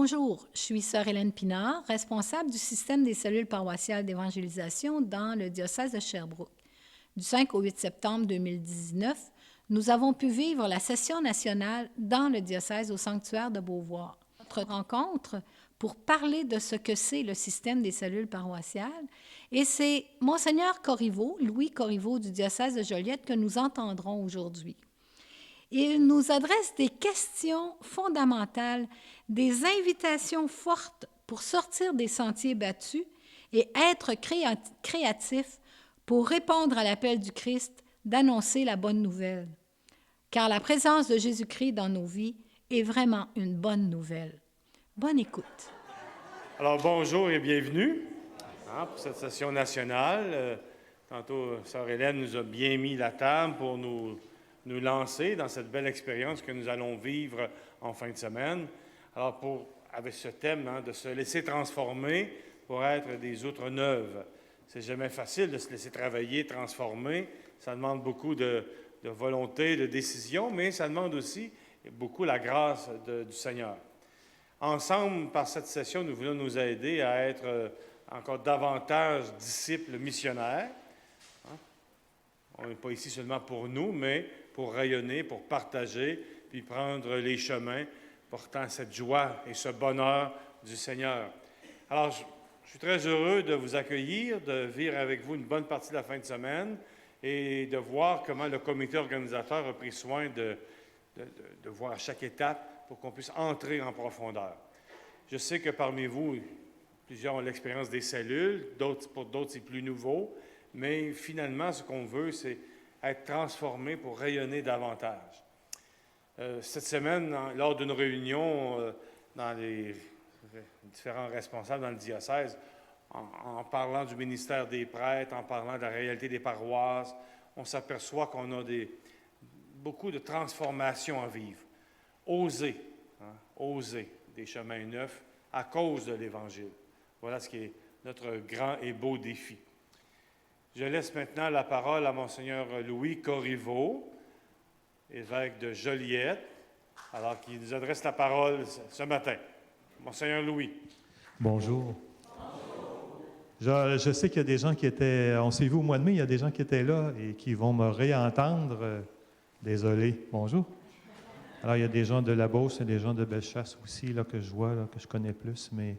Bonjour, je suis sœur Hélène Pinard, responsable du système des cellules paroissiales d'évangélisation dans le diocèse de Sherbrooke. Du 5 au 8 septembre 2019, nous avons pu vivre la session nationale dans le diocèse au sanctuaire de Beauvoir. Notre rencontre pour parler de ce que c'est le système des cellules paroissiales, et c'est Monseigneur Corriveau, Louis Corriveau du diocèse de Joliette que nous entendrons aujourd'hui. Il nous adresse des questions fondamentales, des invitations fortes pour sortir des sentiers battus et être créatif pour répondre à l'appel du Christ d'annoncer la bonne nouvelle. Car la présence de Jésus-Christ dans nos vies est vraiment une bonne nouvelle. Bonne écoute. Alors, bonjour et bienvenue pour cette session nationale. Tantôt, sœur Hélène nous a bien mis la table pour nous lancer dans cette belle expérience que nous allons vivre en fin de semaine. Alors, avec ce thème de se laisser transformer pour être des outres neuves. C'est jamais facile de se laisser travailler, transformer. Ça demande beaucoup de volonté, de décision, mais ça demande aussi beaucoup la grâce du Seigneur. Ensemble, par cette session, nous voulons nous aider à être encore davantage disciples missionnaires. On n'est pas ici seulement pour nous, mais pour rayonner, pour partager, puis prendre les chemins portant cette joie et ce bonheur du Seigneur. Alors, je suis très heureux de vous accueillir, de vivre avec vous une bonne partie de la fin de semaine et de voir comment le comité organisateur a pris soin de voir à chaque étape pour qu'on puisse entrer en profondeur. Je sais que parmi vous, plusieurs ont l'expérience des cellules, pour d'autres c'est plus nouveau, mais finalement, ce qu'on veut, c'est être transformé pour rayonner davantage. Cette semaine, lors d'une réunion dans les différents responsables dans le diocèse, en parlant du ministère des prêtres, en parlant de la réalité des paroisses, on s'aperçoit qu'on a beaucoup de transformations à vivre. Oser des chemins neufs à cause de l'Évangile. Voilà ce qui est notre grand et beau défi. Je laisse maintenant la parole à Monseigneur Louis Corriveau, évêque de Joliette, alors qu'il nous adresse la parole ce matin. Monseigneur Louis. Bonjour. Je sais qu'il y a des gens qui étaient, on s'est vu au mois de mai, il y a des gens qui étaient là et qui vont me réentendre. Désolé. Bonjour. Alors, il y a des gens de la Beauce et des gens de Bellechasse aussi, là, que je vois, là, que je connais plus, mais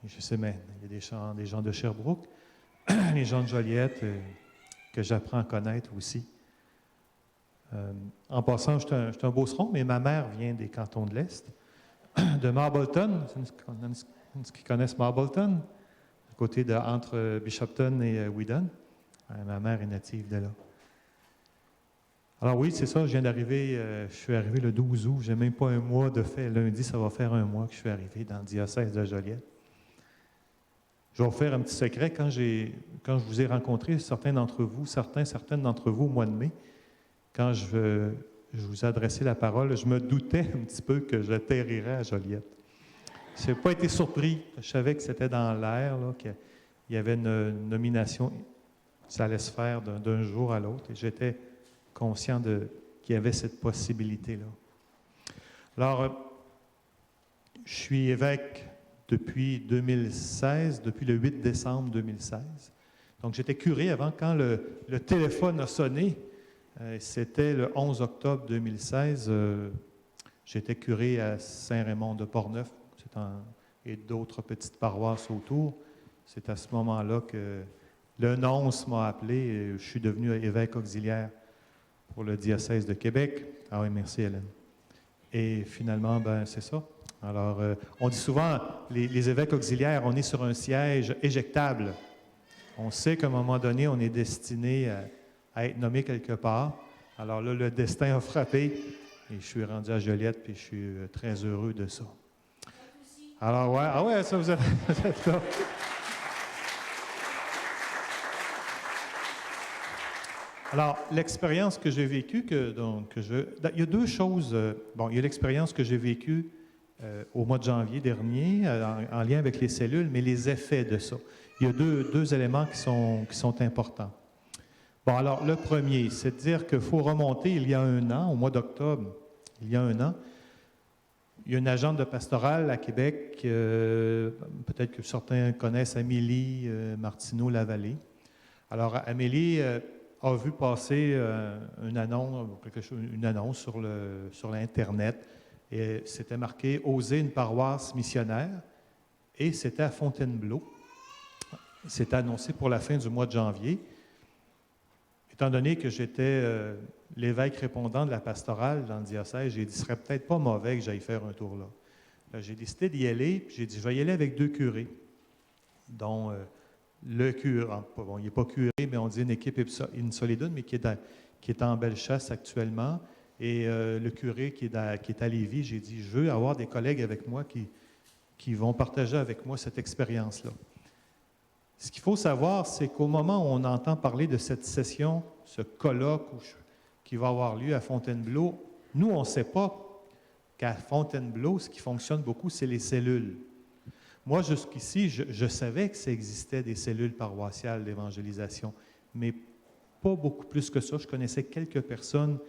je sais, mais il y a des gens de Sherbrooke, les gens de Joliette, que j'apprends à connaître aussi. En passant, je suis un Beauceron, mais ma mère vient des cantons de l'Est, de Marbleton, ceux qui connaissent Marbleton, à côté entre Bishopton et Whedon. Ma mère est native de là. Alors oui, c'est ça, je suis arrivé le 12 août, je n'ai même pas un mois de fait. Lundi, ça va faire un mois que je suis arrivé dans le diocèse de Joliette. Je vais vous faire un petit secret. Quand je vous ai rencontré, certaines d'entre vous au mois de mai, quand je vous ai adressé la parole, je me doutais un petit peu que j'atterrirais à Joliette. Je n'ai pas été surpris. Je savais que c'était dans l'air, qu'il y avait une nomination, ça allait se faire d'un jour à l'autre, et j'étais conscient qu'il y avait cette possibilité-là. Alors, je suis évêque depuis 2016, depuis le 8 décembre 2016. Donc, j'étais curé avant, quand le téléphone a sonné, c'était le 11 octobre 2016. J'étais curé à Saint-Raymond de Portneuf et d'autres petites paroisses autour. C'est à ce moment-là que le nonce m'a appelé et je suis devenu évêque auxiliaire pour le diocèse de Québec. Ah oui, merci Hélène. Et finalement, c'est ça. Alors, on dit souvent, les évêques auxiliaires, on est sur un siège éjectable. On sait qu'à un moment donné, on est destiné à être nommé quelque part. Alors là, le destin a frappé et je suis rendu à Joliette, puis je suis très heureux de ça. Alors, ouais, ça vous êtes là. Alors, l'expérience que j'ai vécue, il y a deux choses. Il y a l'expérience que j'ai vécue au mois de janvier dernier, en lien avec les cellules, mais les effets de ça. Il y a deux éléments qui sont importants. Bon, alors, le premier, c'est de dire qu'il faut remonter il y a un an, au mois d'octobre, il y a un an. il y a une agente de pastorale à Québec, peut-être que certains connaissent Amélie Martineau-Lavallée. Alors, Amélie a vu passer une annonce sur l'Internet, et c'était marqué « Oser une paroisse missionnaire », et c'était à Fontainebleau. C'était annoncé pour la fin du mois de janvier. Étant donné que j'étais l'évêque répondant de la pastorale dans le diocèse, j'ai dit, ce serait peut-être pas mauvais que j'aille faire un tour là. J'ai décidé d'y aller, puis j'ai dit, je vais y aller avec 2 curés, dont le curé, bon, il n'est pas curé, mais on dit une équipe Insolidum, mais qui est en Bellechasse actuellement, et le curé qui est à Lévis. J'ai dit, je veux avoir des collègues avec moi qui vont partager avec moi cette expérience-là. Ce qu'il faut savoir, c'est qu'au moment où on entend parler de cette session, ce colloque qui va avoir lieu à Fontainebleau, nous, on ne sait pas qu'à Fontainebleau, ce qui fonctionne beaucoup, c'est les cellules. Moi, jusqu'ici, je savais que ça existait des cellules paroissiales d'évangélisation, mais pas beaucoup plus que ça. Je connaissais quelques personnes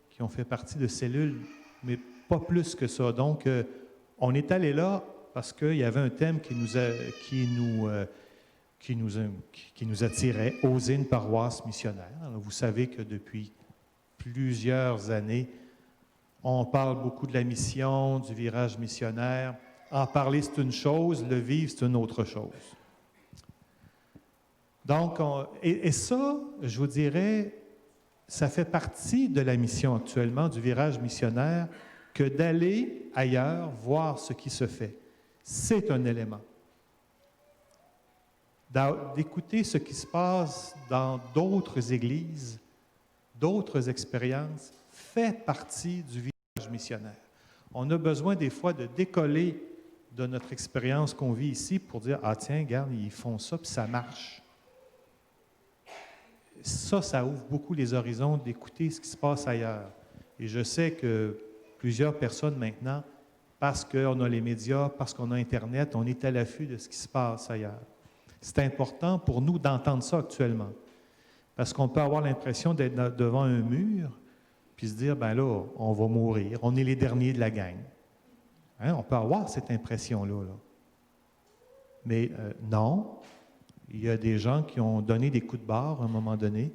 qui ont fait partie de cellules, mais pas plus que ça. Donc, on est allé là parce qu'il y avait un thème qui nous attirait, oser une paroisse missionnaire. Alors, vous savez que depuis plusieurs années, on parle beaucoup de la mission, du virage missionnaire. En parler, c'est une chose, le vivre, c'est une autre chose. Donc, et ça, je vous dirais, ça fait partie de la mission actuellement du virage missionnaire que d'aller ailleurs voir ce qui se fait. C'est un élément. D'écouter ce qui se passe dans d'autres églises, d'autres expériences, fait partie du virage missionnaire. On a besoin des fois de décoller de notre expérience qu'on vit ici pour dire « Ah tiens, regarde, ils font ça, puis ça marche. » Ça ouvre beaucoup les horizons d'écouter ce qui se passe ailleurs. Et je sais que plusieurs personnes maintenant, parce qu'on a les médias, parce qu'on a Internet, on est à l'affût de ce qui se passe ailleurs. C'est important pour nous d'entendre ça actuellement. Parce qu'on peut avoir l'impression d'être devant un mur, puis se dire, ben là, on va mourir, on est les derniers de la gang. Hein? On peut avoir cette impression-là. Là. Mais non, il y a des gens qui ont donné des coups de barre à un moment donné,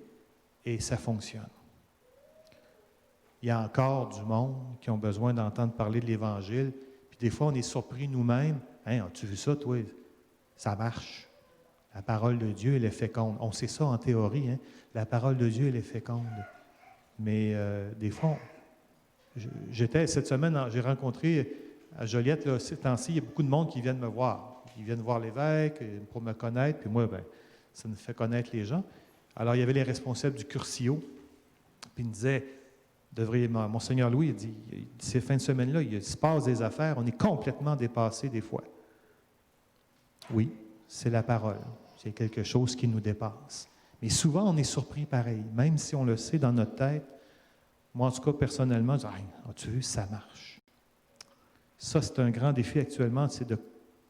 et ça fonctionne. Il y a encore du monde qui ont besoin d'entendre parler de l'Évangile, puis des fois, on est surpris nous-mêmes. Hein, as-tu vu ça, toi? Ça marche. La parole de Dieu, elle est féconde. On sait ça en théorie, hein? La parole de Dieu, elle est féconde. Mais des fois, cette semaine, j'ai rencontré à Joliette, là, ces temps-ci, il y a beaucoup de monde qui viennent me voir. Ils viennent voir l'évêque pour me connaître, puis moi, ben, ça me fait connaître les gens. Alors, il y avait les responsables du Curcio, puis ils me disaient, Monseigneur Louis, il dit, ces fins de semaine-là, il se passe des affaires, on est complètement dépassé des fois. Oui, c'est la parole. C'est quelque chose qui nous dépasse. Mais souvent, on est surpris pareil, même si on le sait dans notre tête. Moi, en tout cas, personnellement, je dis, « As-tu vu, ça marche. » Ça, c'est un grand défi actuellement, c'est de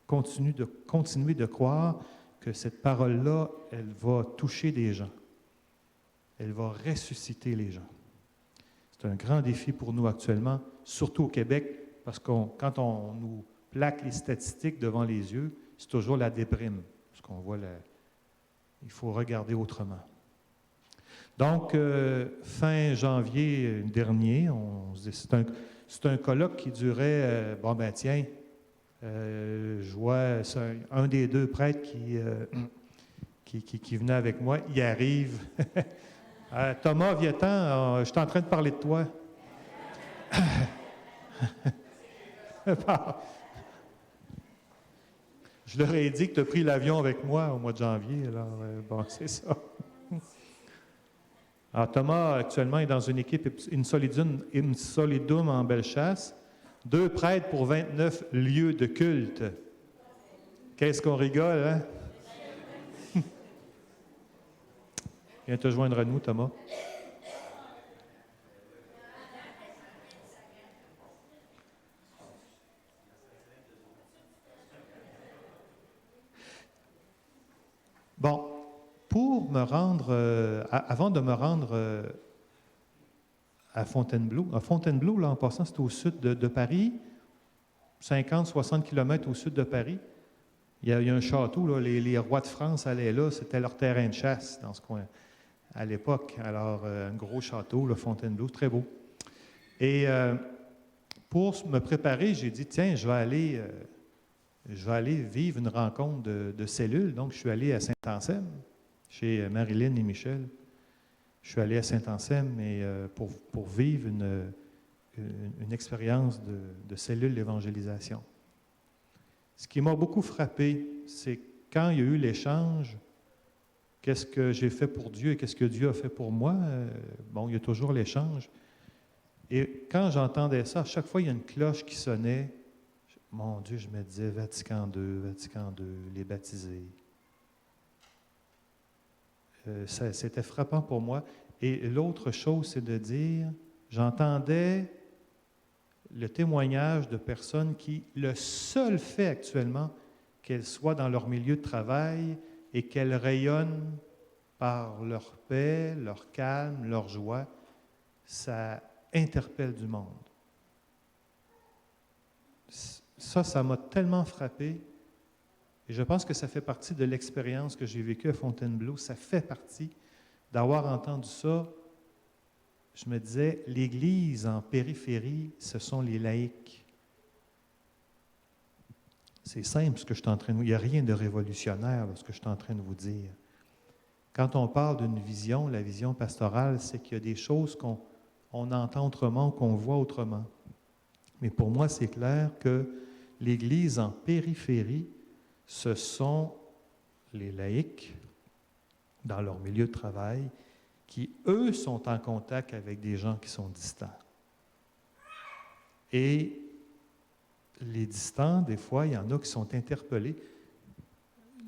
continuer de croire que cette parole-là, elle va toucher des gens. Elle va ressusciter les gens. C'est un grand défi pour nous actuellement, surtout au Québec, parce que quand on nous plaque les statistiques devant les yeux, c'est toujours la déprime, parce qu'on voit il faut regarder autrement. Donc, fin janvier dernier, c'est un colloque qui durait, je vois un des 2 prêtres qui venait avec moi, il arrive. Thomas, viens-t'en, je suis en train de parler de toi. Je leur ai dit que tu as pris l'avion avec moi au mois de janvier. Alors, bon, c'est ça. Alors, Thomas, actuellement, est dans une équipe Insolidum en Bellechasse. 2 prêtres pour 29 lieux de culte. Qu'est-ce qu'on rigole, hein? Viens te joindre à nous, Thomas. Bon, pour me rendre, avant de me rendre à Fontainebleau, là, en passant, c'est au sud de Paris, 50-60 km au sud de Paris. Il y a un château, là, les rois de France allaient là, c'était leur terrain de chasse dans ce coin à l'époque. Alors, un gros château, le Fontainebleau, très beau. Et pour me préparer, j'ai dit, tiens, je vais aller vivre une rencontre de cellules. Donc, je suis allé à Saint-Anselme, chez Marilyn et Michel. Je suis allé à Saint-Anselme pour vivre une expérience de cellules d'évangélisation. Ce qui m'a beaucoup frappé, c'est quand il y a eu l'échange, qu'est-ce que j'ai fait pour Dieu et qu'est-ce que Dieu a fait pour moi? Bon, il y a toujours l'échange. Et quand j'entendais ça, à chaque fois, il y a une cloche qui sonnait. Mon Dieu, je me disais Vatican II, les baptisés. C'était frappant pour moi. Et l'autre chose, c'est de dire, j'entendais le témoignage de personnes qui, le seul fait actuellement, qu'elles soient dans leur milieu de travail et qu'elles rayonnent par leur paix, leur calme, leur joie, ça interpelle du monde. Ça m'a tellement frappé. Et je pense que ça fait partie de l'expérience que j'ai vécue à Fontainebleau. Ça fait partie d'avoir entendu ça. Je me disais, l'Église en périphérie, ce sont les laïcs. C'est simple ce que je suis en train de vous dire. Il n'y a rien de révolutionnaire dans ce que je suis en train de vous dire. Quand on parle d'une vision, la vision pastorale, c'est qu'il y a des choses qu'on entend autrement, qu'on voit autrement. Mais pour moi, c'est clair que l'Église en périphérie, ce sont les laïcs dans leur milieu de travail qui, eux, sont en contact avec des gens qui sont distants. Et les distants, des fois, il y en a qui sont interpellés.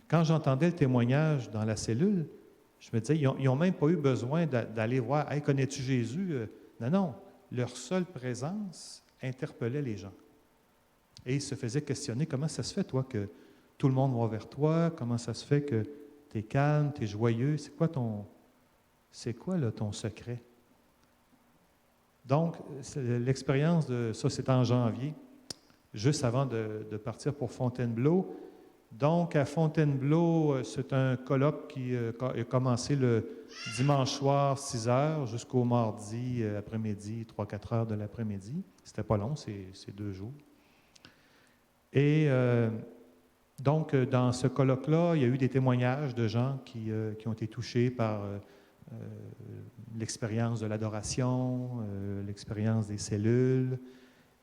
Quand j'entendais le témoignage dans la cellule, je me disais, ils n'ont même pas eu besoin d'aller voir « Hey, connais-tu Jésus? » Non, leur seule présence interpellait les gens. Et ils se faisaient questionner, comment ça se fait, toi, que tout le monde va vers toi? Comment ça se fait que tu es calme, tu es joyeux? C'est quoi ton secret? Donc, l'expérience de ça, c'était en janvier, juste avant de partir pour Fontainebleau. Donc, à Fontainebleau, c'est un colloque qui a commencé le dimanche soir, 6 heures, jusqu'au mardi après-midi, 3-4 heures de l'après-midi. C'était pas long, c'est 2 jours. Et donc, dans ce colloque-là, il y a eu des témoignages de gens qui ont été touchés par l'expérience de l'adoration, l'expérience des cellules.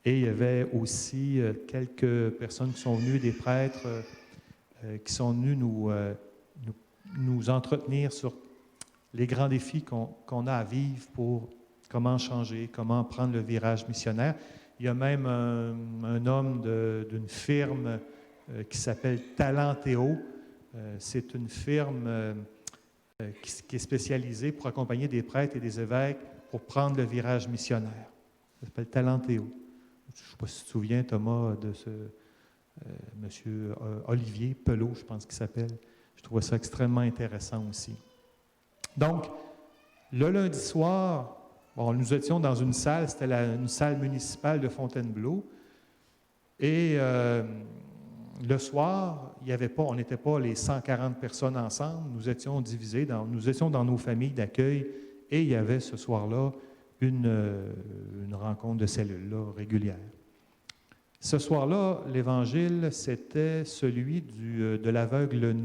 Et il y avait aussi quelques personnes qui sont venues, des prêtres, qui sont venus nous entretenir sur les grands défis qu'on a à vivre pour comment changer, comment prendre le virage missionnaire. Il y a même un homme d'une firme qui s'appelle Talentéo. C'est une firme qui est spécialisée pour accompagner des prêtres et des évêques pour prendre le virage missionnaire. Ça s'appelle Talentéo. Je ne sais pas si tu te souviens, Thomas, de ce monsieur Olivier Pelot, je pense qu'il s'appelle. Je trouvais ça extrêmement intéressant aussi. Donc, le lundi soir, bon, nous étions dans une salle, c'était une salle municipale de Fontainebleau. Et le soir, on n'était pas les 140 personnes ensemble, nous étions divisés, nous étions dans nos familles d'accueil et il y avait ce soir-là une rencontre de cellules là, régulière. Ce soir-là, l'Évangile, c'était celui de l'aveugle,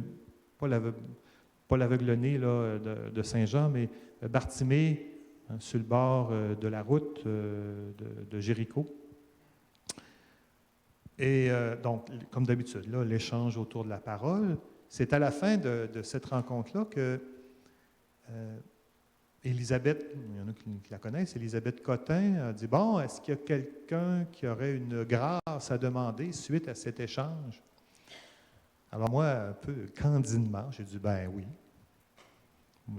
pas l'aveugle-né de Saint-Jean, mais Bartimée, sur le bord de la route de Jéricho. Et donc, comme d'habitude, là, l'échange autour de la parole. C'est à la fin de cette rencontre-là que Élisabeth, il y en a qui la connaissent, Élisabeth Cotin a dit « Bon, est-ce qu'il y a quelqu'un qui aurait une grâce à demander suite à cet échange? » Alors moi, un peu candidement, j'ai dit « Ben oui. »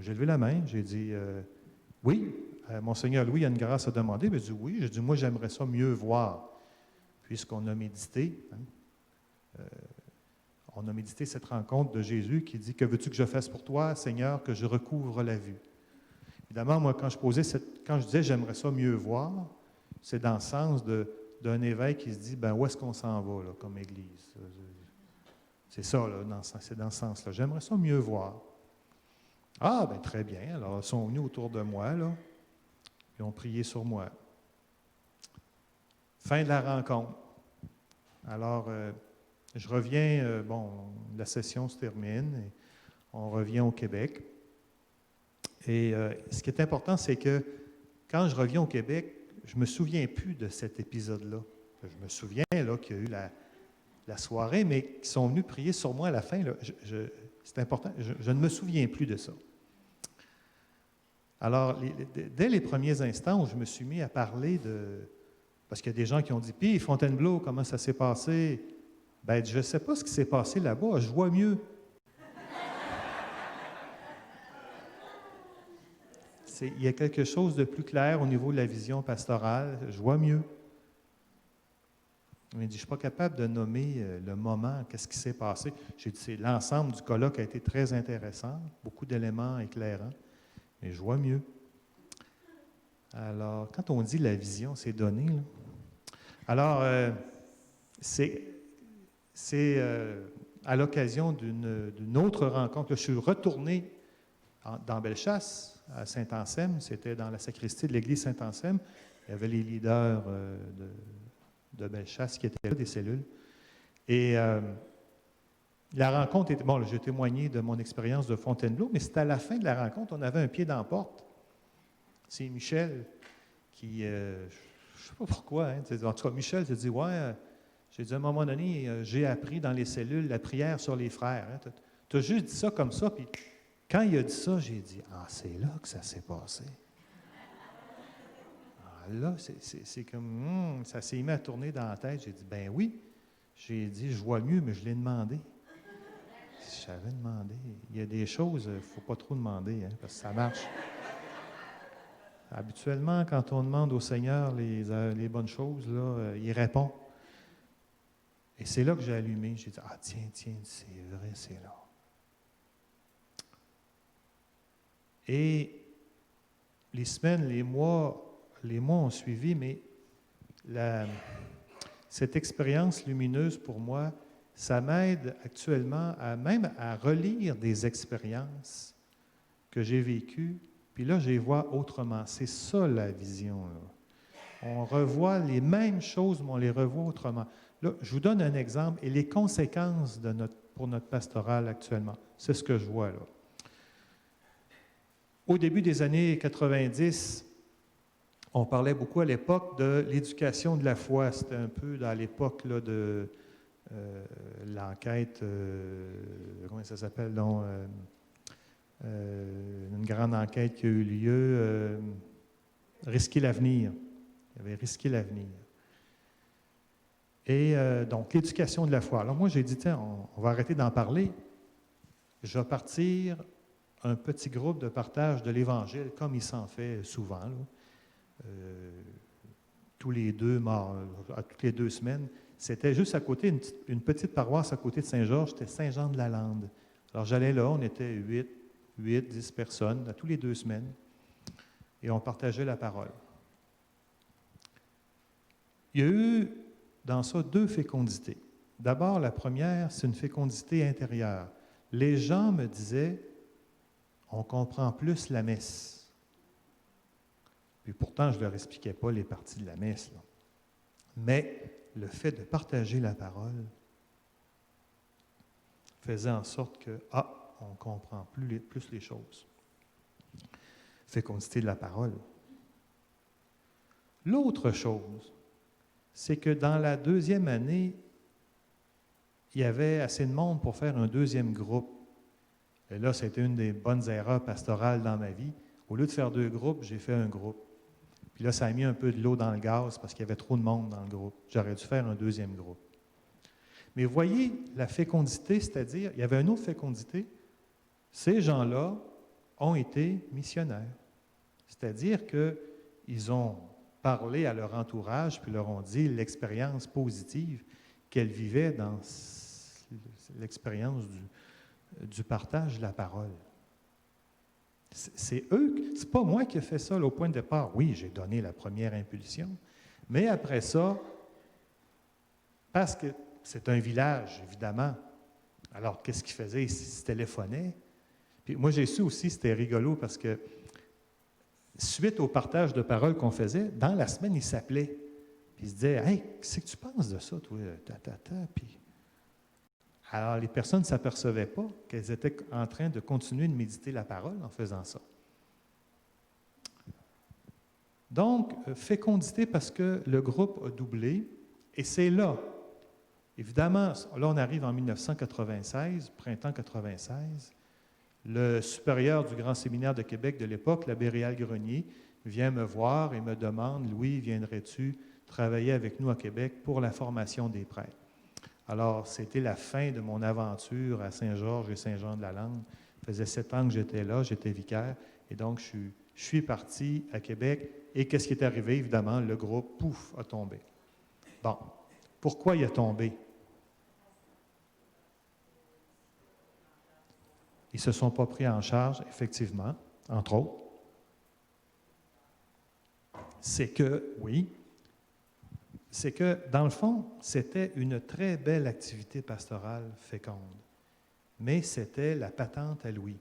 J'ai levé la main, j'ai dit « Oui, Monseigneur Louis a une grâce à demander. » J'ai dit « Oui. » J'ai dit « Moi, j'aimerais ça mieux voir. » Puisqu'on a médité, on a médité cette rencontre de Jésus qui dit « Que veux-tu que je fasse pour toi, Seigneur, que je recouvre la vue? » Évidemment, moi, quand je disais « J'aimerais ça mieux voir », c'est dans le sens de d'un évêque qui se dit, ben où est-ce qu'on s'en va là, comme Église? C'est ça, là, c'est dans ce sens-là. J'aimerais ça mieux voir. Ah, ben très bien. Alors, ils sont venus autour de moi, là. Ils ont prié sur moi. Fin de la rencontre. Alors, je reviens, la session se termine, et on revient au Québec. Et ce qui est important, c'est que quand je reviens au Québec, je ne me souviens plus de cet épisode-là. Je me souviens là, qu'il y a eu la soirée, mais qu'ils sont venus prier sur moi à la fin. Là, c'est important, je ne me souviens plus de ça. Alors, dès les premiers instants où je me suis mis à parler de... Parce qu'il y a des gens qui ont dit, « Puis, Fontainebleau, comment ça s'est passé? » Bien, je ne sais pas ce qui s'est passé là-bas, je vois mieux. Il y a quelque chose de plus clair au niveau de la vision pastorale, je vois mieux. Il m'a dit, je ne suis pas capable de nommer le moment, qu'est-ce qui s'est passé. J'ai dit, l'ensemble du colloque a été très intéressant, beaucoup d'éléments éclairants, mais je vois mieux. Alors, quand on dit la vision, c'est donné, là. Alors, c'est à l'occasion d'une autre rencontre. Je suis retourné dans Bellechasse, à Saint-Anselme, c'était dans la sacristie de l'église Saint-Anselme. Il y avait les leaders de Bellechasse qui étaient là, des cellules. Et la rencontre était... Bon, j'ai témoigné de mon expérience de Fontainebleau, mais c'était à la fin de la rencontre, on avait un pied dans la porte. C'est Michel qui... je ne sais pas pourquoi, hein, en tout cas, Michel s'est dit, ouais, j'ai dit à un moment donné, j'ai appris dans les cellules la prière sur les frères. Hein, tu as juste dit ça comme ça, puis quand il a dit ça, j'ai dit, ah, c'est là que ça s'est passé. Ah, là, c'est comme, ça s'est mis à tourner dans la tête. J'ai dit, ben oui. J'ai dit, je vois mieux, mais je l'ai demandé. J'avais demandé. Il y a des choses, il ne faut pas trop demander, hein, parce que ça marche. Habituellement, quand on demande au Seigneur les bonnes choses, là, il répond. Et c'est là que j'ai allumé. J'ai dit, ah tiens, c'est vrai, c'est là. Et les semaines, les mois ont suivi, mais cette expérience lumineuse pour moi, ça m'aide actuellement même à relire des expériences que j'ai vécues, puis là, je les vois autrement. C'est ça la vision, là. On revoit les mêmes choses, mais on les revoit autrement. Là, je vous donne un exemple et les conséquences pour notre pastoral actuellement. C'est ce que je vois là. Au début des années 90, on parlait beaucoup à l'époque de l'éducation de la foi. C'était un peu dans l'époque là, de l'enquête, comment ça s'appelle, donc, une grande enquête qui a eu lieu, Risquer l'avenir. Il y avait Risquer l'avenir. Et donc, l'éducation de la foi. Alors moi, j'ai dit, tiens, on va arrêter d'en parler. Je vais partir un petit groupe de partage de l'Évangile, comme il s'en fait souvent, là, toutes les 2 semaines. C'était juste à côté, une petite paroisse à côté de Saint-Georges, c'était Saint-Jean-de-la-Lande. Alors j'allais là, on était 10 personnes, à tous les 2 semaines, et on partageait la parole. Il y a eu dans ça 2 fécondités. D'abord, la première, c'est une fécondité intérieure. Les gens me disaient, on comprend plus la messe. Puis pourtant, je ne leur expliquais pas les parties de la messe, là. Mais le fait de partager la parole faisait en sorte que, on comprend plus les choses. Fécondité de la parole. L'autre chose, c'est que dans la 2e année, il y avait assez de monde pour faire un 2e groupe. Et là, c'était une des bonnes erreurs pastorales dans ma vie. Au lieu de faire 2 groupes, j'ai fait un groupe. Puis là, ça a mis un peu de l'eau dans le gaz parce qu'il y avait trop de monde dans le groupe. J'aurais dû faire un 2e groupe. Mais voyez la fécondité, c'est-à-dire, il y avait une autre fécondité. Ces gens-là ont été missionnaires. C'est-à-dire qu'ils ont parlé à leur entourage puis leur ont dit l'expérience positive qu'elles vivaient dans l'expérience du partage de la parole. C'est eux, c'est pas moi qui ai fait ça là, au point de départ. Oui, j'ai donné la première impulsion, mais après ça, Parce que c'est un village, évidemment. Alors, qu'est-ce qu'ils faisaient? Ils se téléphonaient. Puis moi, j'ai su aussi, c'était rigolo, parce que suite au partage de paroles qu'on faisait, dans la semaine, ils s'appelaient. Puis ils se disaient, « Hey, qu'est-ce que tu penses de ça, toi? » Puis alors, les personnes ne s'apercevaient pas qu'elles étaient en train de continuer de méditer la parole en faisant ça. Donc, fécondité parce que le groupe a doublé, et c'est là, évidemment, là on arrive en 1996, printemps 96, le supérieur du Grand Séminaire de Québec de l'époque, l'abbé Réal Grenier, vient me voir et me demande, « Louis, viendrais-tu travailler avec nous à Québec pour la formation des prêtres? » Alors, c'était la fin de mon aventure à Saint-Georges et Saint-Jean-de-la-Lande. Ça faisait 7 ans que j'étais là, j'étais vicaire, et donc je suis parti à Québec. Et qu'est-ce qui est arrivé? Évidemment, le groupe, pouf, a tombé. Bon, pourquoi il a tombé? Ils ne se sont pas pris en charge, effectivement, entre autres. C'est que, oui, c'est que, dans le fond, c'était une très belle activité pastorale féconde, mais c'était la patente à Louis.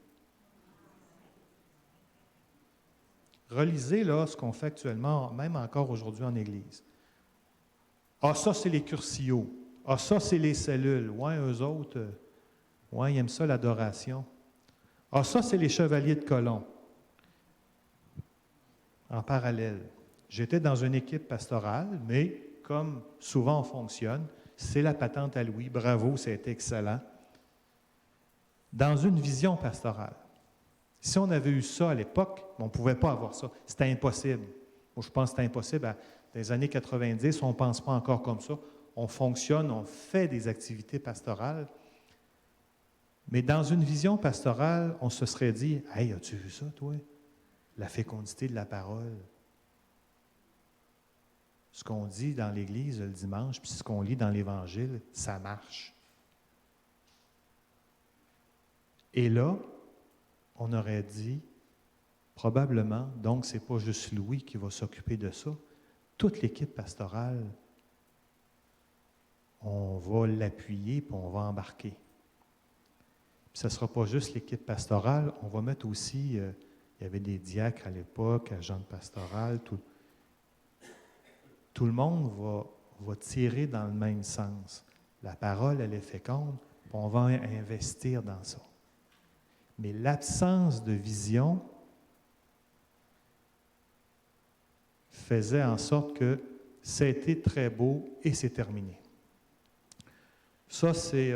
Relisez là ce qu'on fait actuellement, même encore aujourd'hui en Église. Ah, ça, c'est les cursillos. Ah, ça, c'est les cellules. Ouais, eux autres, ouais, ils aiment ça, l'adoration. Ah, ça, c'est les chevaliers de colon. En parallèle. J'étais dans une équipe pastorale, mais comme souvent on fonctionne, c'est la patente à Louis. Bravo, c'était excellent. Dans une vision pastorale. Si on avait eu ça à l'époque, on ne pouvait pas avoir ça. C'était impossible. Moi, je pense que c'était impossible. Dans les années 90, on ne pense pas encore comme ça. On fonctionne, on fait des activités pastorales. Mais dans une vision pastorale, on se serait dit, « Hey, as-tu vu ça, toi? La fécondité de la parole. » Ce qu'on dit dans l'Église le dimanche, puis ce qu'on lit dans l'Évangile, ça marche. Et là, on aurait dit, probablement, donc ce n'est pas juste Louis qui va s'occuper de ça, toute l'équipe pastorale, on va l'appuyer puis on va embarquer. Puis ce ne sera pas juste l'équipe pastorale, on va mettre aussi, il y avait des diacres à l'époque, agents de pastoral, tout le monde va tirer dans le même sens. La parole, elle est féconde, puis on va investir dans ça. Mais l'absence de vision faisait en sorte que ça a été très beau et c'est terminé. Ça, c'est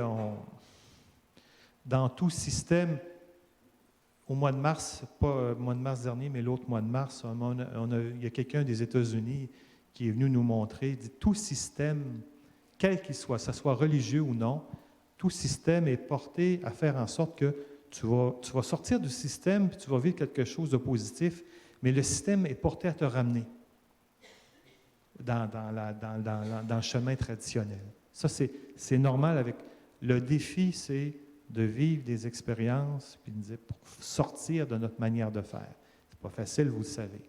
dans tout système, au mois de mars, pas le mois de mars dernier, mais l'autre mois de mars, il y a quelqu'un des États-Unis qui est venu nous montrer, il dit tout système, quel qu'il soit, ça soit religieux ou non, tout système est porté à faire en sorte que tu vas sortir du système et tu vas vivre quelque chose de positif, mais le système est porté à te ramener dans le chemin traditionnel. Ça, c'est normal avec... Le défi, c'est de vivre des expériences puis pour sortir de notre manière de faire. C'est pas facile, vous le savez.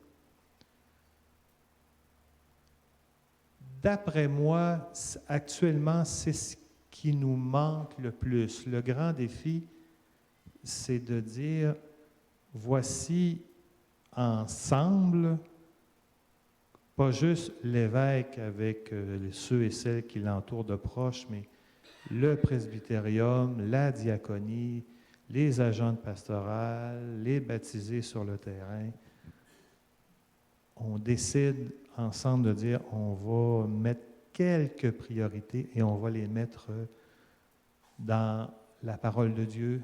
D'après moi, actuellement, c'est ce qui nous manque le plus. Le grand défi, c'est de dire, voici ensemble, pas juste l'évêque avec ceux et celles qui l'entourent de proches, mais le presbytérium, la diaconie, les agents de pastoral, les baptisés sur le terrain. On décide ensemble de dire, on va mettre quelques priorités et on va les mettre dans la parole de Dieu,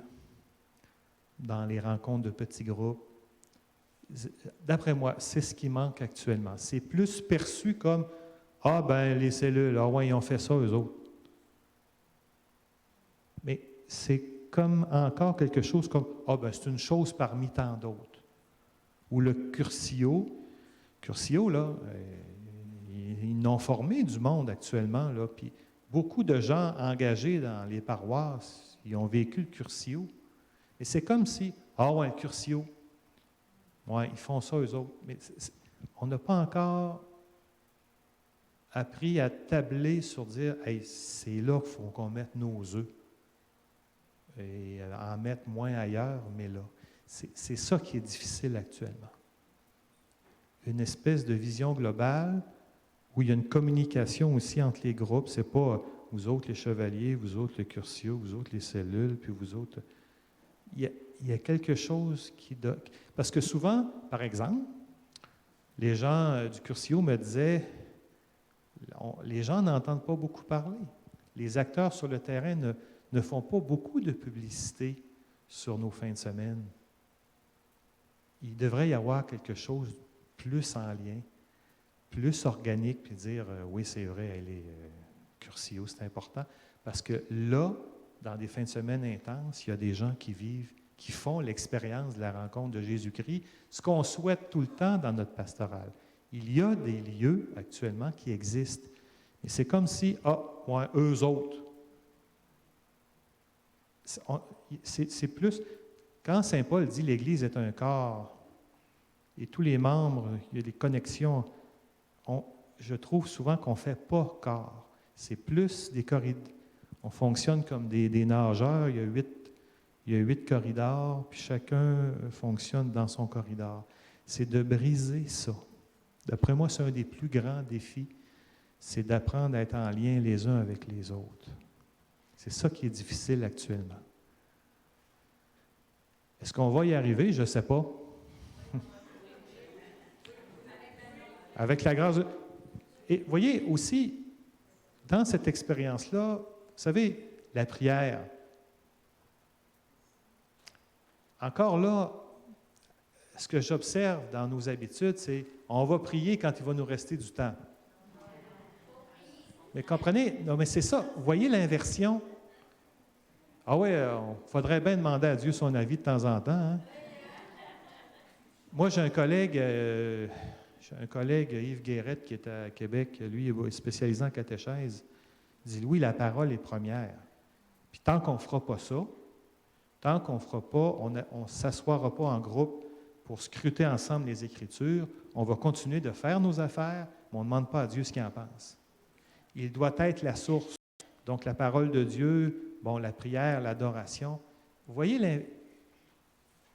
dans les rencontres de petits groupes. D'après moi, c'est ce qui manque actuellement. C'est plus perçu comme « Ah, ben les cellules, ah ouais, ils ont fait ça, eux autres. » Mais c'est comme encore quelque chose comme « Ah, ben c'est une chose parmi tant d'autres. » Ou le Curcio, là, ils n'ont formé du monde actuellement, là, puis beaucoup de gens engagés dans les paroisses, ils ont vécu le Curcio. Et c'est comme si, ah ouais, le Curcio, ouais, ils font ça eux autres. Mais on n'a pas encore appris à tabler sur dire hey, c'est là qu'il faut qu'on mette nos œufs et en mettre moins ailleurs, mais là. C'est ça qui est difficile actuellement. Une espèce de vision globale où il y a une communication aussi entre les groupes. Ce n'est pas vous autres les chevaliers, vous autres les cursios, vous autres les cellules, puis vous autres. Il y a quelque chose qui. Parce que souvent, par exemple, les gens du cursio me disaient les gens n'entendent pas beaucoup parler. Les acteurs sur le terrain ne font pas beaucoup de publicité sur nos fins de semaine. Il devrait y avoir quelque chose plus en lien, plus organique, puis dire oui, c'est vrai, elle est cursio, c'est important. Parce que là, dans des fins de semaine intenses, il y a des gens qui vivent, qui font l'expérience de la rencontre de Jésus-Christ, ce qu'on souhaite tout le temps dans notre pastoral. Il y a des lieux actuellement qui existent. Et c'est comme si, ouais, eux autres. C'est plus. Quand Saint Paul dit l'Église est un corps et tous les membres, il y a des connexions, je trouve souvent qu'on ne fait pas corps. C'est plus des corridors. On fonctionne comme des nageurs. Il y a 8 corridors, puis chacun fonctionne dans son corridor. C'est de briser ça. D'après moi, c'est un des plus grands défis, c'est d'apprendre à être en lien les uns avec les autres. C'est ça qui est difficile actuellement. Est-ce qu'on va y arriver? Je ne sais pas. Avec la grâce de... Et voyez aussi, dans cette expérience-là, vous savez, la prière. Encore là, ce que j'observe dans nos habitudes, c'est on va prier quand il va nous rester du temps. Mais comprenez, non, mais c'est ça. Vous voyez l'inversion? Ah oui, il faudrait bien demander à Dieu son avis de temps en temps. Hein? Moi, j'ai un collègue, Yves Guérette, qui est à Québec. Lui, il est spécialisé en catéchèse. Il dit, Louis, la parole est première. Puis tant qu'on ne fera pas ça, tant qu'on ne fera pas, on ne s'assoira pas en groupe pour scruter ensemble les Écritures, on va continuer de faire nos affaires, mais on ne demande pas à Dieu ce qu'il en pense. Il doit être la source. Donc, la parole de Dieu, la prière, l'adoration. Vous voyez,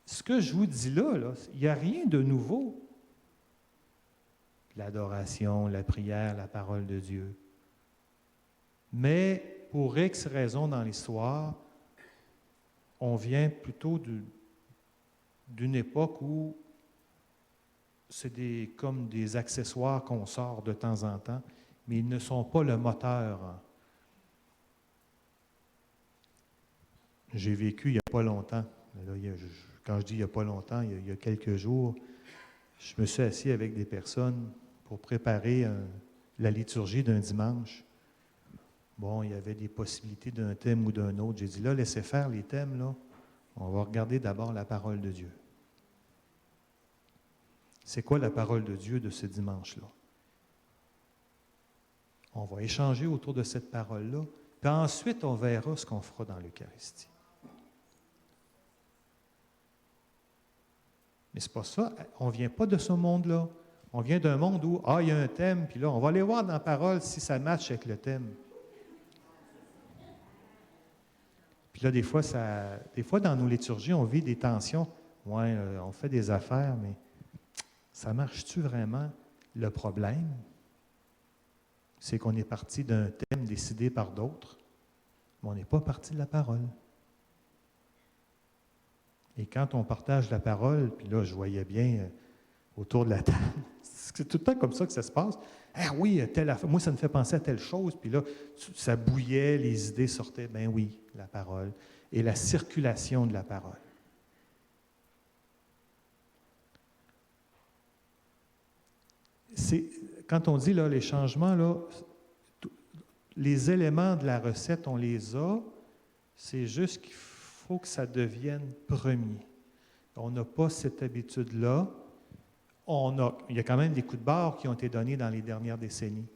ce que je vous dis là, il n'y a rien de nouveau. L'adoration, la prière, la parole de Dieu. Mais, pour X raisons dans l'histoire, on vient plutôt d'une époque où c'est comme des accessoires qu'on sort de temps en temps, mais ils ne sont pas le moteur. J'ai vécu il n'y a pas longtemps. Là, quand je dis il n'y a pas longtemps, il y a quelques jours, je me suis assis avec des personnes pour préparer la liturgie d'un dimanche. Bon, il y avait des possibilités d'un thème ou d'un autre. J'ai dit, là, laissez faire les thèmes, là. On va regarder d'abord la parole de Dieu. C'est quoi la parole de Dieu de ce dimanche-là? On va échanger autour de cette parole-là, puis ensuite, on verra ce qu'on fera dans l'Eucharistie. Mais c'est pas ça. On ne vient pas de ce monde-là. On vient d'un monde où, il y a un thème, puis là, on va aller voir dans la parole si ça matche avec le thème. Puis là, des fois, dans nos liturgies, on vit des tensions. Ouais, on fait des affaires, mais ça marche-tu vraiment? Le problème, c'est qu'on est parti d'un thème décidé par d'autres, mais on n'est pas parti de la parole. Et quand on partage la parole, puis là, je voyais bien autour de la table, c'est tout le temps comme ça que ça se passe. Ah oui, moi, ça me fait penser à telle chose, puis là, ça bouillait, les idées sortaient. Ben oui, la parole et la circulation de la parole. Quand on dit là, les changements, là, les éléments de la recette, on les a, c'est juste qu'il faut que ça devienne premier. On n'a pas cette habitude-là. Il y a quand même des coups de barre qui ont été donnés dans les dernières décennies.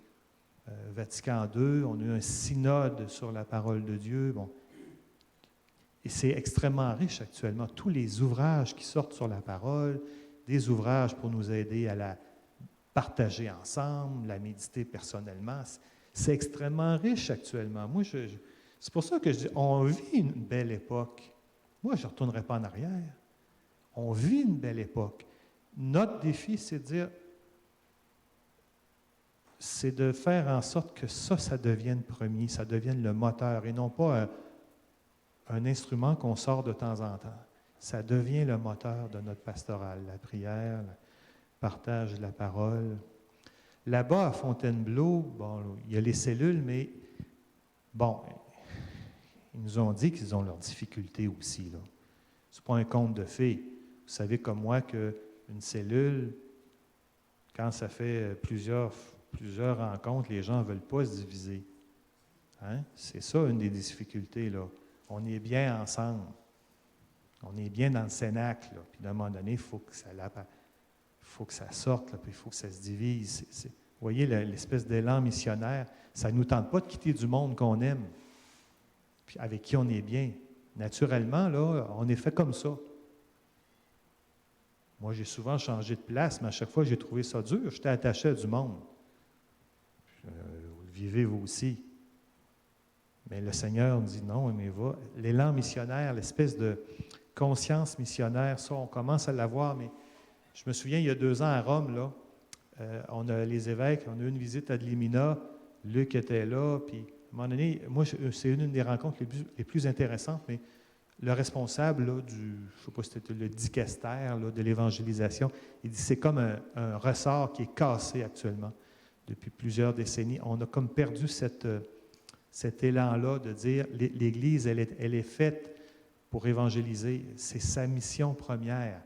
Vatican II, on a eu un synode sur la parole de Dieu. Bon. Et c'est extrêmement riche actuellement. Tous les ouvrages qui sortent sur la parole, des ouvrages pour nous aider à la partager ensemble, la méditer personnellement. C'est extrêmement riche actuellement. Moi, c'est pour ça que je dis, on vit une belle époque. Moi, je ne retournerai pas en arrière. On vit une belle époque. Notre défi, c'est de faire en sorte que ça devienne premier, ça devienne le moteur, et non pas un instrument qu'on sort de temps en temps. Ça devient le moteur de notre pastoral, la prière, le partage de la parole. Là-bas, à Fontainebleau, bon, il y a les cellules, mais bon, ils nous ont dit qu'ils ont leurs difficultés aussi, là. Ce n'est pas un conte de fées. Vous savez comme moi qu'une cellule, quand ça fait plusieurs rencontres, les gens ne veulent pas se diviser. Hein? C'est ça une des difficultés, là. On est bien ensemble. On est bien dans le cénacle, là. Puis à un moment donné, il faut que ça sorte, là, puis il faut que ça se divise. Vous voyez l'espèce d'élan missionnaire, ça ne nous tente pas de quitter du monde qu'on aime, puis avec qui on est bien. Naturellement, là, on est fait comme ça. Moi, j'ai souvent changé de place, mais à chaque fois, j'ai trouvé ça dur. J'étais attaché à du monde. Vous le vivez vous aussi. Mais le Seigneur dit non, mais va. L'élan missionnaire, l'espèce de conscience missionnaire, ça, on commence à l'avoir, mais je me souviens, il y a 2 ans à Rome, là, on a les évêques, on a eu une visite à Dlimina, Luc était là, puis à un moment donné, moi, c'est une des rencontres les plus intéressantes, mais le responsable là, je ne sais pas si c'était le dicastère là, de l'évangélisation, il dit c'est comme un ressort qui est cassé actuellement depuis plusieurs décennies. On a comme perdu cet élan-là de dire l'Église, elle est faite pour évangéliser. C'est sa mission première.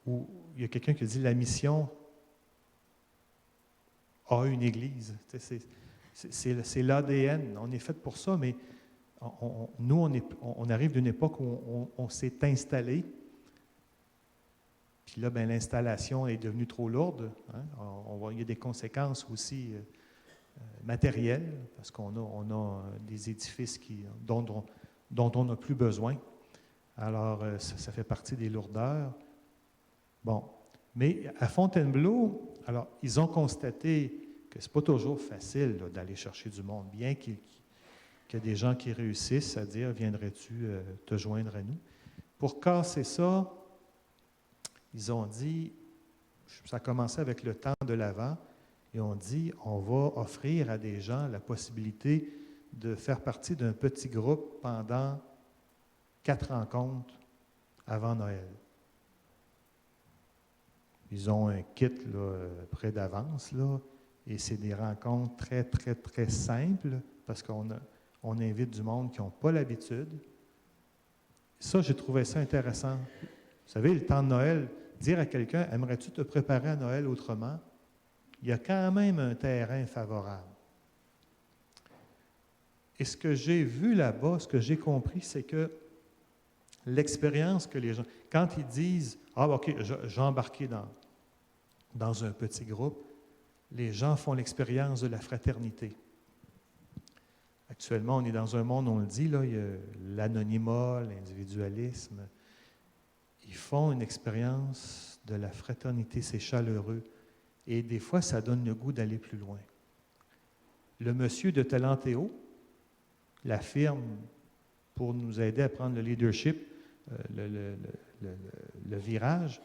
Où il y a quelqu'un qui dit la mission a une Église. C'est l'ADN. On est fait pour ça, mais nous, on arrive d'une époque où on s'est installé. Puis là, ben, l'installation est devenue trop lourde. Hein? Il y a des conséquences aussi matérielles, parce qu'on a des édifices dont on n'a plus besoin. Alors, ça fait partie des lourdeurs. Bon, mais à Fontainebleau, alors, ils ont constaté que ce n'est pas toujours facile là, d'aller chercher du monde, bien qu'il y a des gens qui réussissent à dire « Viendrais-tu te joindre à nous? » Pour casser ça, ils ont dit, ça a commencé avec le temps de l'Avent, et on dit on va offrir à des gens la possibilité de faire partie d'un petit groupe pendant 4 rencontres avant Noël. Ils ont un kit là, près d'avance, là, et c'est des rencontres très, très, très simples, parce qu'on invite du monde qui n'ont pas l'habitude. Ça, j'ai trouvé ça intéressant. Vous savez, le temps de Noël, dire à quelqu'un, aimerais-tu te préparer à Noël autrement? Il y a quand même un terrain favorable. Et ce que j'ai vu là-bas, ce que j'ai compris, c'est que l'expérience que les gens, quand ils disent, « Ah, OK, j'ai embarqué dans un petit groupe », les gens font l'expérience de la fraternité. Actuellement, on est dans un monde, on le dit, là, il y a l'anonymat, l'individualisme. Ils font une expérience de la fraternité, c'est chaleureux. Et des fois, ça donne le goût d'aller plus loin. Le monsieur de Talentéo, la firme pour nous aider à prendre le leadership, le virage,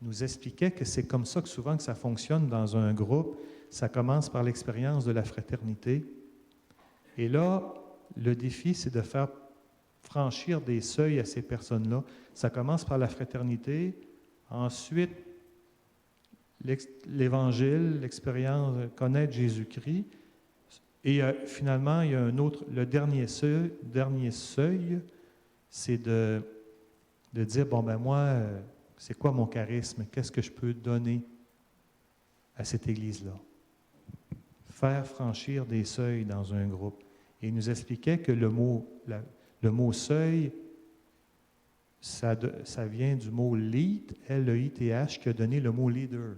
nous expliquait que c'est comme ça que souvent que ça fonctionne dans un groupe. Ça commence par l'expérience de la fraternité. Et là, le défi, c'est de faire franchir des seuils à ces personnes-là. Ça commence par la fraternité, ensuite l'Évangile, l'expérience de connaître Jésus-Christ, et finalement, il y a un autre, le dernier seuil, c'est de dire, bon ben moi, c'est quoi mon charisme? Qu'est-ce que je peux donner à cette Église-là? Faire franchir des seuils dans un groupe. Et il nous expliquait que le mot seuil, ça vient du mot lead, L-E-I-T-H, qui a donné le mot leader.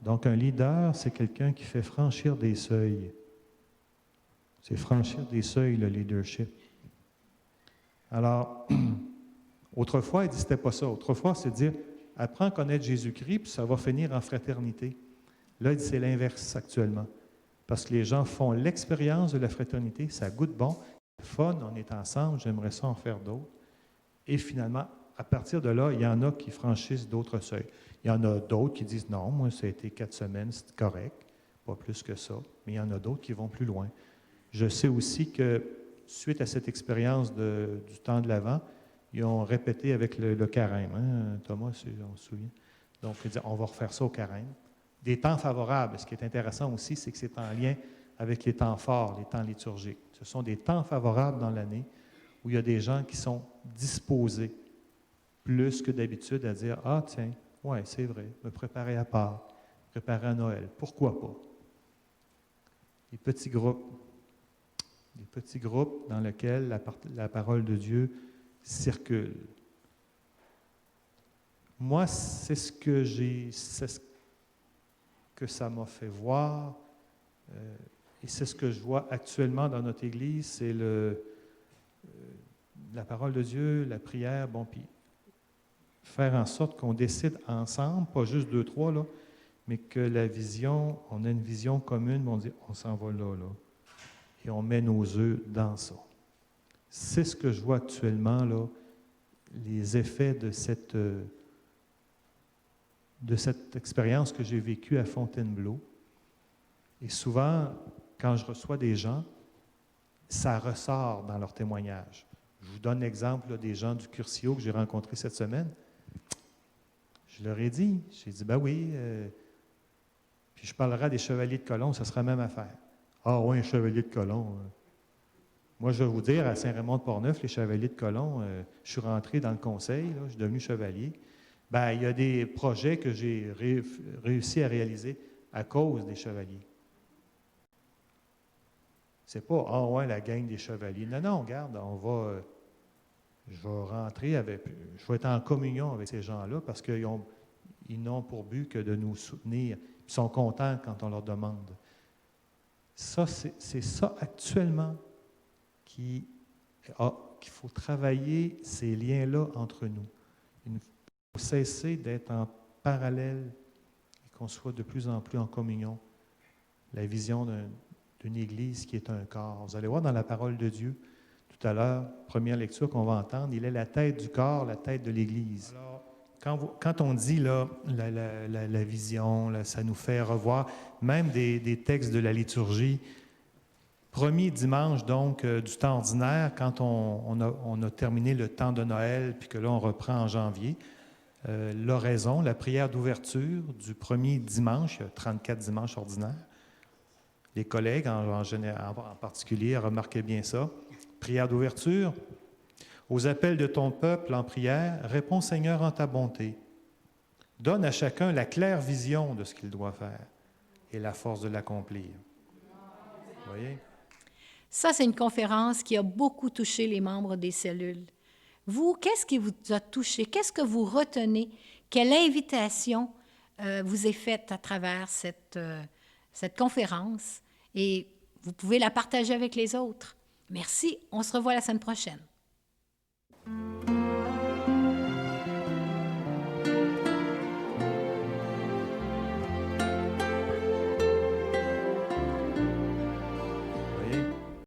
Donc, un leader, c'est quelqu'un qui fait franchir des seuils. C'est franchir des seuils, le leadership. Alors, autrefois, il dit, c'était pas ça. Autrefois, c'est dire, apprends à connaître Jésus-Christ, puis ça va finir en fraternité. Là, il dit, c'est l'inverse actuellement. Parce que les gens font l'expérience de la fraternité, ça goûte bon, c'est fun, on est ensemble, j'aimerais ça en faire d'autres. Et finalement, à partir de là, il y en a qui franchissent d'autres seuils. Il y en a d'autres qui disent, non, moi, ça a été 4 semaines, c'est correct, pas plus que ça. Mais il y en a d'autres qui vont plus loin. Je sais aussi que, suite à cette expérience du temps de l'Avent, ils ont répété avec le carême. Hein, Thomas, on se souvient. Donc, ils disent, on va refaire ça au carême. Des temps favorables. Ce qui est intéressant aussi, c'est que c'est en lien avec les temps forts, les temps liturgiques. Ce sont des temps favorables dans l'année où il y a des gens qui sont disposés plus que d'habitude à dire, ah tiens, ouais, c'est vrai, me préparer à Pâques, préparer à Noël, pourquoi pas? Des petits groupes dans lesquels la parole de Dieu circule. Moi, c'est ce que ça m'a fait voir, et c'est ce que je vois actuellement dans notre Église, c'est la parole de Dieu, la prière, bon, puis faire en sorte qu'on décide ensemble, pas juste 2, 3, là, mais que la vision, on a une vision commune, on dit, on s'en va là, et on met nos œufs dans ça. C'est ce que je vois actuellement, là, les effets de cette expérience que j'ai vécue à Fontainebleau. Et souvent, quand je reçois des gens, ça ressort dans leur témoignage. Je vous donne l'exemple là, des gens du Curcio que j'ai rencontrés cette semaine. Je leur ai dit, ben oui, puis je parlerai des chevaliers de colon, ça sera la même affaire. Ah oui, un chevalier de colon. Moi, je vais vous dire, à Saint-Raymond-de-Portneuf, les chevaliers de colon, je suis rentré dans le conseil, là, je suis devenu chevalier. Ben, il y a des projets que j'ai réussi à réaliser à cause des chevaliers. C'est pas, ah ouais, la gang des chevaliers. Non, non, regarde, je vais rentrer je vais être en communion avec ces gens-là parce qu'ils n'ont pour but que de nous soutenir. Ils sont contents quand on leur demande. Ça, c'est ça actuellement qu'il faut travailler ces liens-là entre nous. Il faut cesser d'être en parallèle et qu'on soit de plus en plus en communion. La vision d'une Église qui est un corps. Vous allez voir dans la parole de Dieu, tout à l'heure, première lecture qu'on va entendre, il est la tête du corps, la tête de l'Église. Alors, quand on dit là, la vision, là, ça nous fait revoir même des textes de la liturgie. Premier dimanche, donc, du temps ordinaire, quand on a terminé le temps de Noël, puis que là, on reprend en janvier, l'oraison, la prière d'ouverture du premier dimanche, il y a 34 dimanches ordinaires. Les collègues, en particulier, remarquaient bien ça. Prière d'ouverture. Aux appels de ton peuple en prière, réponds Seigneur en ta bonté. Donne à chacun la claire vision de ce qu'il doit faire et la force de l'accomplir. Vous voyez? Ça, c'est une conférence qui a beaucoup touché les membres des cellules. Vous, qu'est-ce qui vous a touché? Qu'est-ce que vous retenez? Quelle invitation vous est faite à travers cette conférence? Et vous pouvez la partager avec les autres. Merci. On se revoit la semaine prochaine.